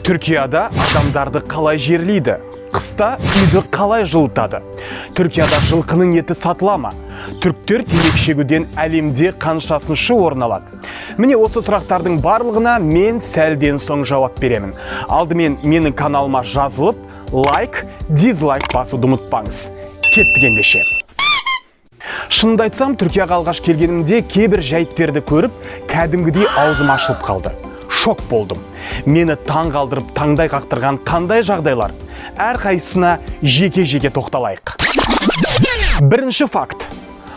Түркияда адамдарды қалай жерлейді? Қыста үйді қалай жылытады? Түркияда жылқының еті сатыла ма? Түріктер темекі шегуден әлемде қаншасыншы орын алады? Міне осы сұрақтардың барлығына мен сәлден соң жауап беремін. Алдымен менің каналыма жазылып, лайк, дизлайк басуды ұмытпаңыз. Кеттік ендеше. Шынымды айтсам, Түркияға алғаш келгенімде кейбір жәйттерді көріп, кәдімгідей аузым ашылып қалды. Шок болдым. Мені таң қалдырып, таңдай қақтырған қандай жағдайлар? Әрқайсысына жеке-жеке тоқталайық. Бірінші факт.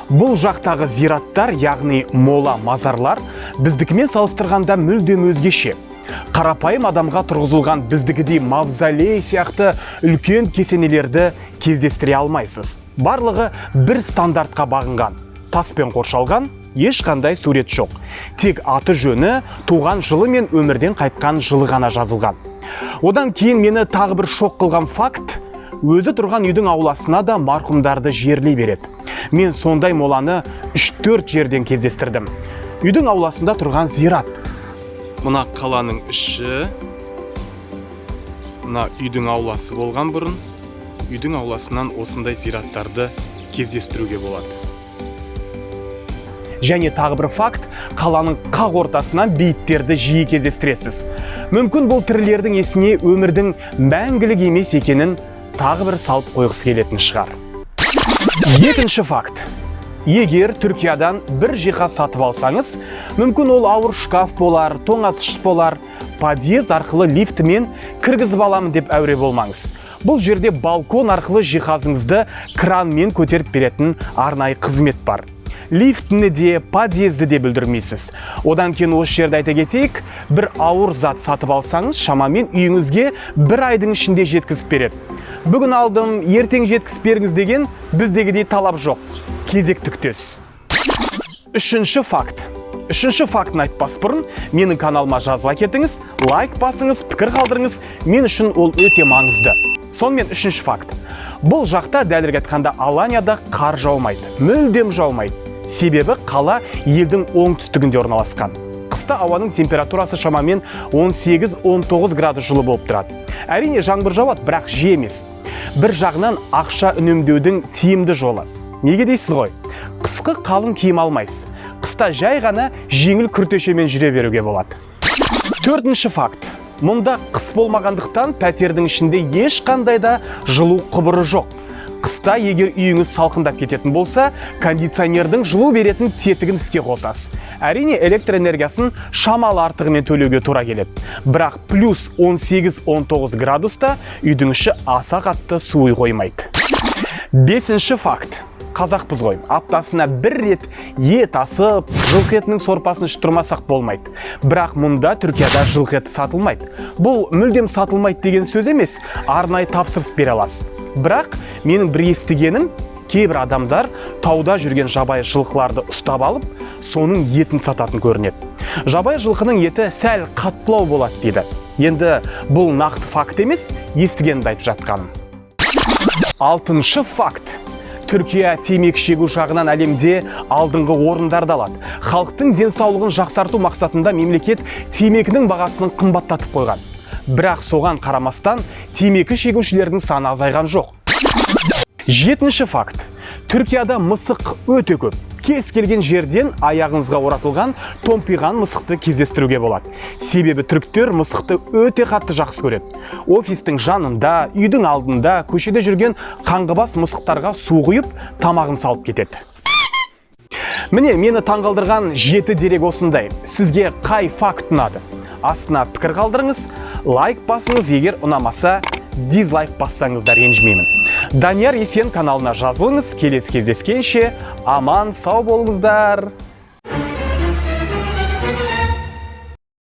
Бұл жақтағы зираттар, яғни мола, мазарлар, біздікімен салыстырғанда мүлдем өзгеше. Қарапайым адамға тұрғызылған біздікідей мавзолей сияқты үлкен кесенелерді кездестіре алмайсыз. Барлығы бір стандартқа бағынған. Таспен қоршалған, ешқандай сурет жоқ. Тек аты жөні, туған жылы мен өмірден қайтқан жылы ғана жазылған. Одан кейін мені тағы бір шок қылған факт, өзі тұрған үйдің ауласына да марқұмдарды жерлей береді. Мен сондай моланы 3-4 жерден кездестірдім. Үйдің ауласында тұрған зират. Мына қаланың іші, мына үйдің ауласы болған бұрын, үйдің ауласынан осындай зираттарды кездестіруге болады. Және тағы бір факт, қаланың қақ ортасынан бейіттерді жиі кездестіресіз. Мүмкін бұл тірілердің есіне өмірдің мәңгілік емес екенін тағы бір салып қойғысы келетін шығар. Екінші факт. Егер Түркиядан бір жиһаз сатып алсаңыз, мүмкін ол ауыр шкаф болар, тоңазытқыш болар, подъезд арқылы лифтімен кіргізіп аламын деп әуре болмаңыз. Бұл жерде балкон арқылы жиһазыңызды кранмен көтеріп беретін арнайы қызмет бар. Лифтіні де, подъезді де бүлдірмейсіз. Одан кейін осы жерді айта кетейік, бір ауыр зат сатып алсаңыз, шамамен үйіңізге бір айдың ішінде жеткізіп береді. Бүгін алдым, ертең жеткізіп беріңіз деген біздегідей талап жоқ. Кезек күтесіз. Үшінші фактын айтпас бұрын, менің каналыма жазыла кетіңіз, лайк басыңыз, пікір қалдырыңыз, мен үшін ол өте маңызды. Сонымен үшінші факт. Бұл жақта дәлірек айтқанда Аланияда қар жаумайды, мүлдем жаумайды. Себебі қала елдің оңтүстігінде орналасқан. Қыста ауаның температурасы шамамен 18-19 градус жылы болып тұрады. Әрине жаңбыр жауады, бірақ жиі емес. Бір жағынан ақша үнемдеудің тиімді жолы. Неге дейсіз ғой? Қысқы қалың киім алмайсыз. Қыста жай ғана жеңіл күртешемен жүре беруге болады. Төртінші факт. Мұнда қыс болмағандықтан пәтердің ішінде ешқандай да жылу құбыры жоқ. Қыста егер үйіңіз салқындап кететін болса, кондиционердің жылу беретін тетігін іске қосасыз. Әрине электр энергиясын шамалы артығымен төлеуге тура келеді. Бірақ плюс 18-19 градуста үйдің іші аса қатты суый қоймайды. Бесінші факт. Қазақпыз ғой, аптасына бір рет ет асып, жылқы етінің сорпасын ішіп тұрмасақ болмайды. Бірақ мұнда Түркияда жылқы еті сатылмайды. Бұл мүлдем сатылмайды деген сөз емес, арнайы тапсырыс бере аласыз. Бірақ менің бір естігенім, кейбір адамдар тауда жүрген жабайы жылқыларды ұстап алып, соның етін сататын көрінеді. Жабайы жылқының еті сәл қаттылау болады дейді. Енді бұл нақты факт емес, естігенді айтып жатқаным. Алтыншы факт. Түркия темекі шегу жағынан әлемде алдыңғы орындарды алады. Халықтың денсаулығын жақсарту мақсатында мемлекет темекінің бағасын қымбаттатып қойған. Бірақ соған қарамастан темекі шегушілердің саны азайған жоқ. Жетінші факт. Түркияда мысық өте көп. Кез келген жерден аяғыңызға оратылған томпиған мысықты кездестіруге болады. Себебі түріктер мысықты өте қатты жақсы көреді. Офистің жанында, үйдің алдында, көшеде жүрген қаңғыбас мысықтарға су құйып, тамағын салып кетеді. Міне, мені таңғалдырған 7 дерек осындай. Сізге қай факт ұнады? Астына пікір қалдырыңыз, лайк басыңыз, егер ұнамаса, дизлайк бассаңыздар ренжімеймін. Данияр Есен каналына жазылыңыз, келесі кездескенше аман сау болыңыздар.